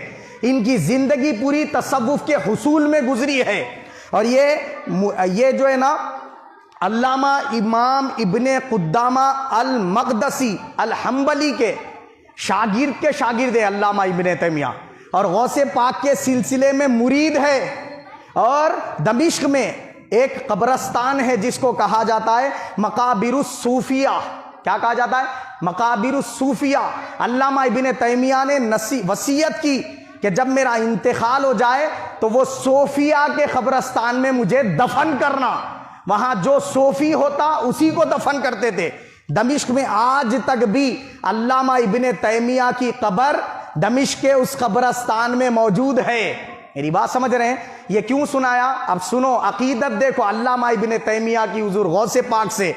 Speaker 1: ان کی زندگی پوری تصوف کے حصول میں گزری ہے، اور یہ جو ہے نا علامہ امام ابن قدامہ المقدسی الحنبلی کے شاگرد ہے علامہ ابن تیمیہ، اور غوث پاک کے سلسلے میں مرید ہے۔ اور دمشق میں ایک قبرستان ہے جس کو کہا جاتا ہے مقابر الصوفیہ، کیا کہا جاتا ہے؟ مقابر الصوفیہ۔ علامہ ابن تیمیہ نے وصیت کی کہ جب میرا انتقال ہو جائے تو وہ صوفیہ کے قبرستان میں مجھے دفن کرنا، وہاں جو صوفی ہوتا اسی کو دفن کرتے تھے۔ دمشق میں آج تک بھی علامہ ابن تیمیہ کی قبر دمشق کے اس قبرستان میں موجود ہے۔ میری بات سمجھ رہے ہیں؟ یہ کیوں سنایا؟ اب سنو، عقیدت دیکھو علامہ ابن تیمیہ کی حضور غوث پاک سے۔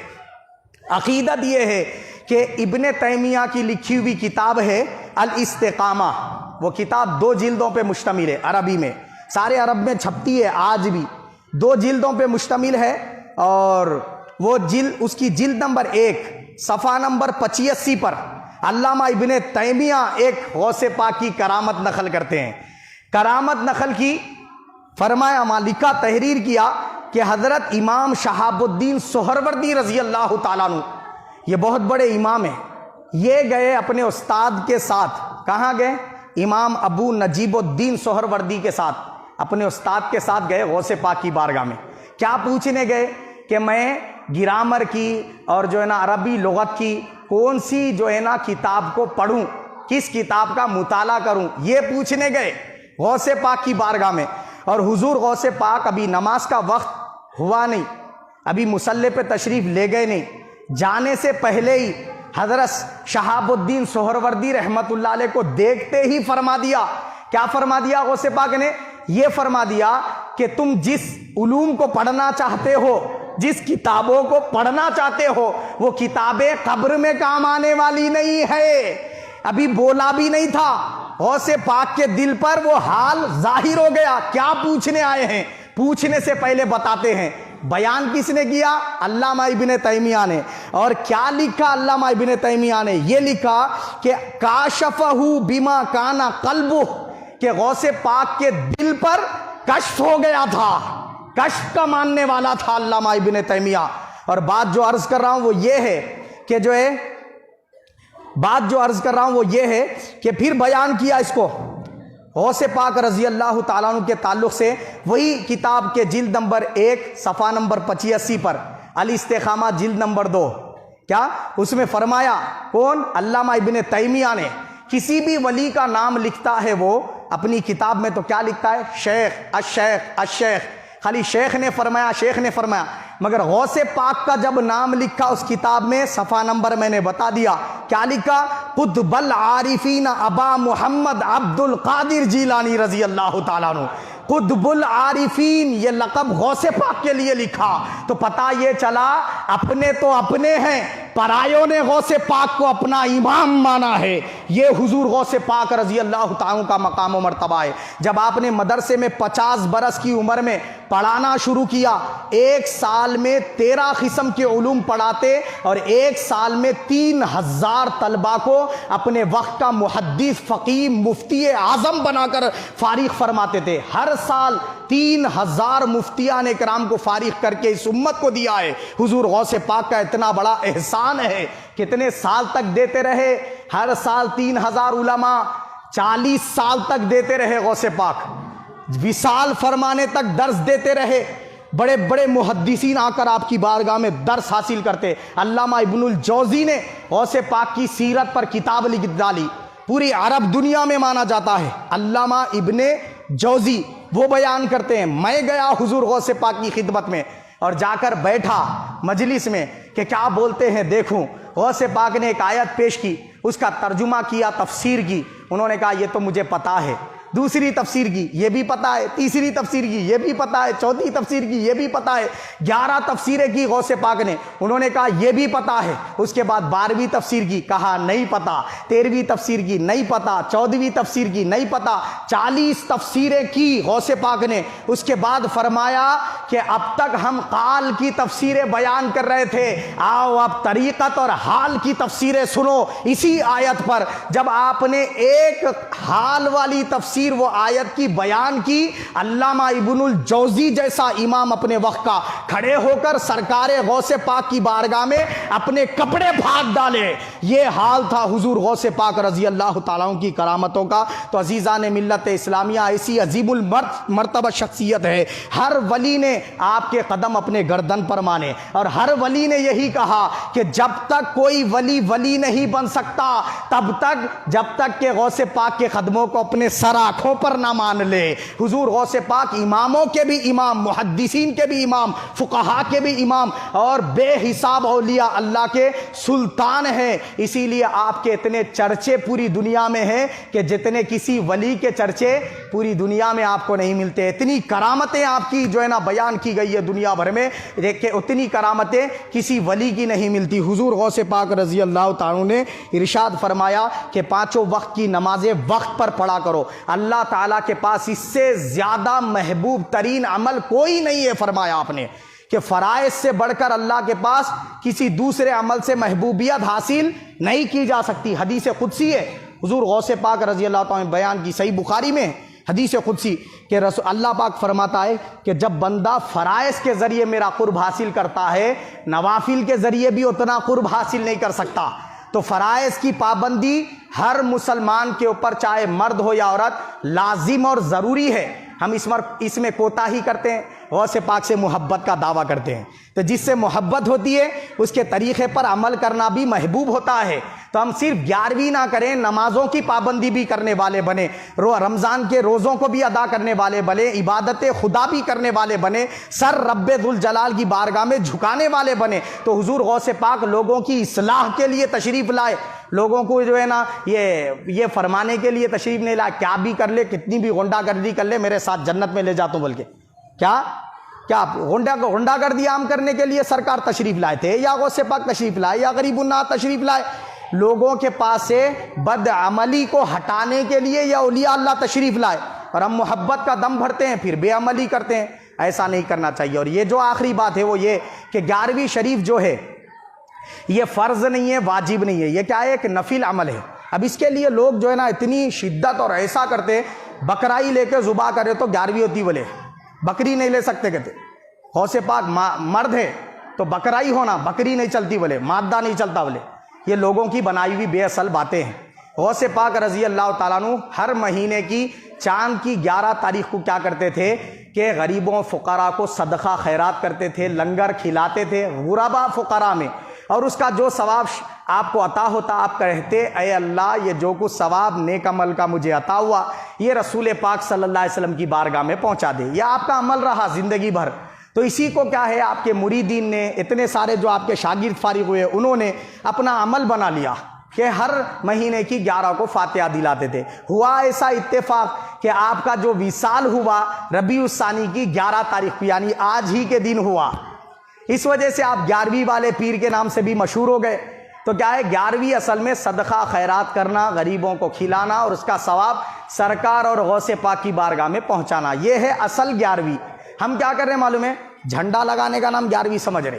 Speaker 1: عقیدت یہ ہے کہ ابن تیمیہ کی لکھی ہوئی کتاب ہے الاستقامہ، وہ کتاب 2 جلدوں پہ مشتمل ہے، عربی میں، سارے عرب میں چھپتی ہے آج بھی، 2 جلدوں پہ مشتمل ہے، اور وہ اس کی جلد نمبر 1 صفحہ نمبر 85 پر علامہ ابن تیمیہ ایک غوث پاک کی کرامت نقل کرتے ہیں۔ کرامت نقل کی، فرمایا، مالکہ تحریر کیا کہ حضرت امام شہاب الدین سہروردی رضی اللہ تعالیٰ عنہ، یہ بہت بڑے امام ہیں، یہ گئے اپنے استاد کے ساتھ۔ کہاں گئے؟ امام ابو نجیب الدین سہروردی کے ساتھ، اپنے استاد کے ساتھ گئے غوث پاک کی بارگاہ میں۔ کیا پوچھنے گئے؟ کہ میں گرامر کی اور جو ہے نا عربی لغت کی کون سی جو ہے نا کتاب کو پڑھوں، کس کتاب کا مطالعہ کروں، یہ پوچھنے گئے غوث پاک کی بارگاہ میں۔ اور حضور غوث پاک ابھی نماز کا وقت ہوا نہیں، ابھی مصلی پہ تشریف لے گئے نہیں، جانے سے پہلے ہی حضرت شہاب الدین سہروردی رحمت اللہ علیہ کو دیکھتے ہی فرما دیا۔ کیا فرما دیا غوث پاک نے؟ یہ فرما دیا کہ تم جس علوم کو پڑھنا چاہتے ہو، جس کتابوں کو پڑھنا چاہتے ہو، وہ کتابیں قبر میں کام آنے والی نہیں ہے۔ ابھی بولا بھی نہیں تھا، غوث پاک کے دل پر وہ حال ظاہر ہو گیا۔ کیا پوچھنے آئے ہیں؟ پوچھنے سے پہلے بتاتے ہیں۔ بیان کس نے کیا؟ علامہ ابن تیمیہ نے۔ اور کیا لکھا علامہ ابن تیمیہ نے؟ یہ لکھا کہ کاشفہ بما کان قلبہ، کہ غوث پاک کے دل پر کشف ہو گیا تھا، کشف کا ماننے والا تھا علامہ ابن تیمیہ۔ اور بات جو عرض کر رہا ہوں وہ یہ ہے کہ کہ پھر بیان کیا اس کو غوث پاک رضی اللہ تعالیٰ عنہ کے تعلق سے، وہی کتاب کے جلد نمبر 1 صفحہ نمبر 85 پر، الاستقامہ جلد نمبر 2، کیا اس میں فرمایا؟ کون؟ علامہ ابن تیمیہ نے۔ کسی بھی ولی کا نام لکھتا ہے وہ اپنی کتاب میں تو کیا لکھتا ہے؟ شیخ، الشیخ، الشیخ، خالی شیخ نے فرمایا، شیخ نے فرمایا۔ مگر غوث پاک کا جب نام لکھا اس کتاب میں، صفحہ نمبر میں نے بتا دیا، کیا لکھا؟ قطب العارفین ابا محمد عبد القادر جیلانی رضی اللہ تعالیٰ عنہ۔ قطب العارفین، یہ لقب غوث پاک کے لیے لکھا، تو پتہ یہ چلا اپنے تو اپنے ہیں، پرایوں نے غوث پاک کو اپنا امام مانا ہے۔ یہ حضور غوث پاک رضی اللہ تعالیٰ کا مقام و مرتبہ ہے۔ جب آپ نے مدرسے میں 50 برس کی عمر میں پڑھانا شروع کیا، 1 سال میں 13 قسم کے علوم پڑھاتے، اور 1 سال میں 3000 طلبہ کو اپنے وقت کا محدث، فقیہ، مفتی اعظم بنا کر فارغ فرماتے تھے۔ ہر سال 3000 مفتیان کرام کو فارغ کر کے اس امت کو دیا ہے۔ حضور غوث پاک کا اتنا بڑا احسان ہے۔ کتنے سال تک دیتے رہے؟ ہر سال 3000 علماء، 40 سال تک دیتے رہے غوث پاک، وصال فرمانے تک درس دیتے رہے۔ بڑے بڑے محدثین آ کر آپ کی بارگاہ میں درس حاصل کرتے۔ علامہ ابن الجوزی نے غوث پاک کی سیرت پر کتاب لکھ ڈالی، پوری عرب دنیا میں مانا جاتا ہے۔ علامہ ابن جوزی وہ بیان کرتے ہیں، میں گیا حضور غوث پاک کی خدمت میں اور جا کر بیٹھا مجلس میں کہ کیا بولتے ہیں دیکھوں۔ غوث پاک نے ایک آیت پیش کی، اس کا ترجمہ کیا، تفسیر کی۔ انہوں نے کہا یہ تو مجھے پتا ہے۔ دوسری تفسیر کی، یہ بھی پتا ہے۔ تیسری تفسیر کی، یہ بھی پتا ہے۔ چوتھی تفسیر کی، یہ بھی پتا ہے۔ 11 تفسیریں کی غوث پاک نے، انہوں نے کہا یہ بھی پتا ہے۔ اس کے بعد 12ویں تفسیر کی، کہا نہیں پتا۔ 13ویں تفسیر کی، نہیں پتا۔ 14ویں تفسیر کی، نہیں پتا۔ 40 تفسیریں کی غوث پاک نے۔ اس کے بعد فرمایا کہ اب تک ہم قال کی تفسیریں بیان کر رہے تھے، آؤ اب طریقت اور حال کی تفسیریں سنو۔ اسی آیت پر جب آپ نے ایک حال والی تفسیر تفسیر وہ آیت کی بیان کی، علامہ ابن الجوزی جیسا امام اپنے وقت کا کھڑے ہو کر سرکار غوث پاک کی بارگاہ میں اپنے کپڑے پھاڑ ڈالے۔ یہ حال تھا حضور غوث پاک رضی اللہ تعالیٰ عنہ کی کرامتوں کا۔ تو عزیزان ملت اسلامیہ، ایسی عظیم المرتبہ شخصیت ہے، ہر ولی نے آپ کے قدم اپنے گردن پر مانے، اور ہر ولی نے یہی کہا کہ جب تک کوئی ولی ولی نہیں بن سکتا تب تک جب تک کہ غوث پاک کے قدموں کو اپنے سر آنکھوں پر نہ مان لے۔ حضور غوث پاک اماموں کے بھی امام، محدثین کے بھی امام، فقہا کے بھی امام، اور بے حساب اولیاء اللہ کے سلطان ہیں۔ اسی لیے آپ کے اتنے چرچے پوری دنیا میں ہیں کہ جتنے کسی ولی کے چرچے پوری دنیا میں آپ کو نہیں ملتے۔ اتنی کرامتیں آپ کی جو ہے نا بیان کی گئی ہے دنیا بھر میں، کہ اتنی کرامتیں کسی ولی کی نہیں ملتی۔ حضور غوث پاک رضی اللہ تعالیٰ نے ارشاد فرمایا کہ پانچوں وقت کی نمازیں وقت پر پڑھا کرو، اللہ تعالیٰ کے پاس اس سے زیادہ محبوب ترین عمل کوئی نہیں ہے۔ فرمایا آپ نے کہ فرائض سے بڑھ کر اللہ کے پاس کسی دوسرے عمل سے محبوبیت حاصل نہیں کی جا سکتی۔ حدیث قدسی ہے، حضور غوث پاک رضی اللہ تعالیٰ نے بیان کی، صحیح بخاری میں حدیث قدسی کہ اللہ پاک فرماتا ہے کہ جب بندہ فرائض کے ذریعے میرا قرب حاصل کرتا ہے، نوافل کے ذریعے بھی اتنا قرب حاصل نہیں کر سکتا۔ تو فرائض کی پابندی ہر مسلمان کے اوپر، چاہے مرد ہو یا عورت، لازم اور ضروری ہے۔ ہم اس میں کوتاہی کرتے ہیں، غوث پاک سے محبت کا دعویٰ کرتے ہیں، تو جس سے محبت ہوتی ہے اس کے طریقے پر عمل کرنا بھی محبوب ہوتا ہے۔ تو ہم صرف 11ویں نہ کریں، نمازوں کی پابندی بھی کرنے والے بنے، رمضان کے روزوں کو بھی ادا کرنے والے بنے، عبادت خدا بھی کرنے والے بنے، سر رب ذوالجلال کی بارگاہ میں جھکانے والے بنے۔ تو حضور غوث پاک لوگوں کی اصلاح کے لیے تشریف لائے، لوگوں کو جو ہے نا یہ فرمانے کے لیے تشریف نہیں لائے کیا بھی کر لے، کتنی بھی غنڈہ گردی کر لے، میرے ساتھ جنت میں لے جاتا ہوں، بلکہ کیا غنڈہ گردی عام کرنے کے لیے سرکار تشریف لائے تھے، یا غوث پاک تشریف لائے، یا غریب الناس تشریف لائے؟ لوگوں کے پاس سے بد عملی کو ہٹانے کے لیے یا اولیاء اللہ تشریف لائے، اور ہم محبت کا دم بھرتے ہیں پھر بے عملی کرتے ہیں۔ ایسا نہیں کرنا چاہیے۔ اور یہ جو آخری بات ہے وہ یہ کہ 11ویں شریف جو ہے یہ فرض نہیں ہے، واجب نہیں ہے، یہ کیا ہے؟ ایک نفل عمل ہے۔ اب اس کے لیے لوگ جو ہے نا اتنی شدت اور ایسا کرتے، بکرائی لے کے ذبح کرے تو 11ویں ہوتی، بولے بکری نہیں لے سکتے، کہتے غوث پاک مرد ہے تو بکرائی ہونا، بکری نہیں چلتی، بولے مادہ نہیں چلتا، بولے یہ لوگوں کی بنائی ہوئی بے اصل باتیں ہیں۔ غوث پاک رضی اللہ تعالیٰ عنہ ہر مہینے کی چاند کی 11 تاریخ کو کیا کرتے تھے کہ غریبوں فقراء کو صدقہ خیرات کرتے تھے، لنگر کھلاتے تھے غربا فقراء میں، اور اس کا جو ثواب آپ کو عطا ہوتا آپ کہتے اے اللہ یہ جو کچھ ثواب نیک عمل کا مجھے عطا ہوا یہ رسول پاک صلی اللہ علیہ وسلم کی بارگاہ میں پہنچا دے، یہ آپ کا عمل رہا زندگی بھر۔ تو اسی کو کیا ہے آپ کے مریدین نے، اتنے سارے جو آپ کے شاگرد فارغ ہوئے انہوں نے اپنا عمل بنا لیا کہ ہر مہینے کی 11 کو فاتحہ دلاتے تھے۔ ہوا ایسا اتفاق کہ آپ کا جو وصال ہوا ربیع الثانی کی 11 تاریخ کو، یعنی آج ہی کے دن ہوا، اس وجہ سے آپ 11ویں والے پیر کے نام سے بھی مشہور ہو گئے۔ تو کیا ہے 11ویں اصل میں صدقہ خیرات کرنا، غریبوں کو کھلانا اور اس کا ثواب سرکار اور غوث پاک کی بارگاہ میں پہنچانا، یہ ہے اصل 11ویں۔ ہم کیا کر رہے ہیں معلوم ہے؟ جھنڈا لگانے کا نام 11ویں سمجھ رہے،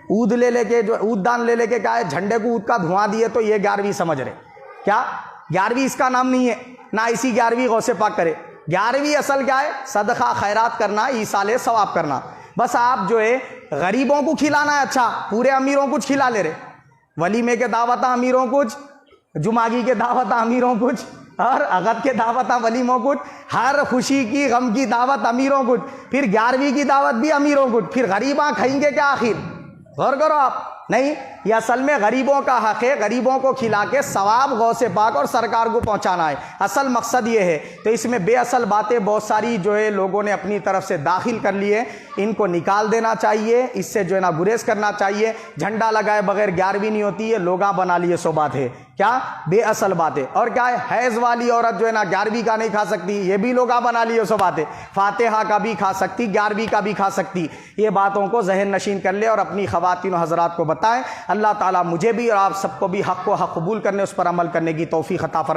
Speaker 1: اود لے کے جو اود دان لے کے کیا ہے جھنڈے کو اود کا دھواں دیے تو یہ 11ویں سمجھ رہے۔ کیا 11ویں اس کا نام نہیں ہے، نہ اسی 11ویں غوث پاک کرے۔ 11ویں اصل کیا ہے؟ صدقہ خیرات کرنا، ایصال ثواب کرنا۔ بس آپ جو ہے غریبوں کو کھلانا ہے، اچھا پورے امیروں کچھ کھلا لے رہے، ولیمے کے دعوت امیروں کچھ، جمعگی کے دعوت امیروں کچھ، اور عقد کے دعوت ولیموں کچھ، ہر خوشی کی غم کی دعوت امیروں کچھ، پھر 11ویں کی دعوت بھی امیروں کچھ، پھر غریباں کھائیں گے کیا آخر؟ غور کرو آپ، نہیں یہ اصل میں غریبوں کا حق ہے، غریبوں کو کھلا کے ثواب غوث پاک اور سرکار کو پہنچانا ہے، اصل مقصد یہ ہے۔ تو اس میں بے اصل باتیں بہت ساری جو ہے لوگوں نے اپنی طرف سے داخل کر لی ہے، ان کو نکال دینا چاہیے، اس سے جو ہے نا گریز کرنا چاہیے۔ جھنڈا لگائے بغیر 11ویں نہیں ہوتی ہے، لوگاں بنا لیے سو بات ہے، کیا بے اصل بات ہے۔ اور کیا ہے حیض والی عورت جو ہے نا 11ویں کا نہیں کھا سکتی، یہ بھی لوگاں بنا لیے سو بات ہے، فاتحہ کا بھی کھا سکتی، 11ویں کا بھی کھا سکتی۔ یہ باتوں کو ذہن نشین کر لے اور اپنی خواتین و حضرات کو بتائیں۔ اللہ تعالیٰ مجھے بھی اور آپ سب کو بھی حق کو حق قبول کرنے، اس پر عمل کرنے کی توفیق عطا فرمائے۔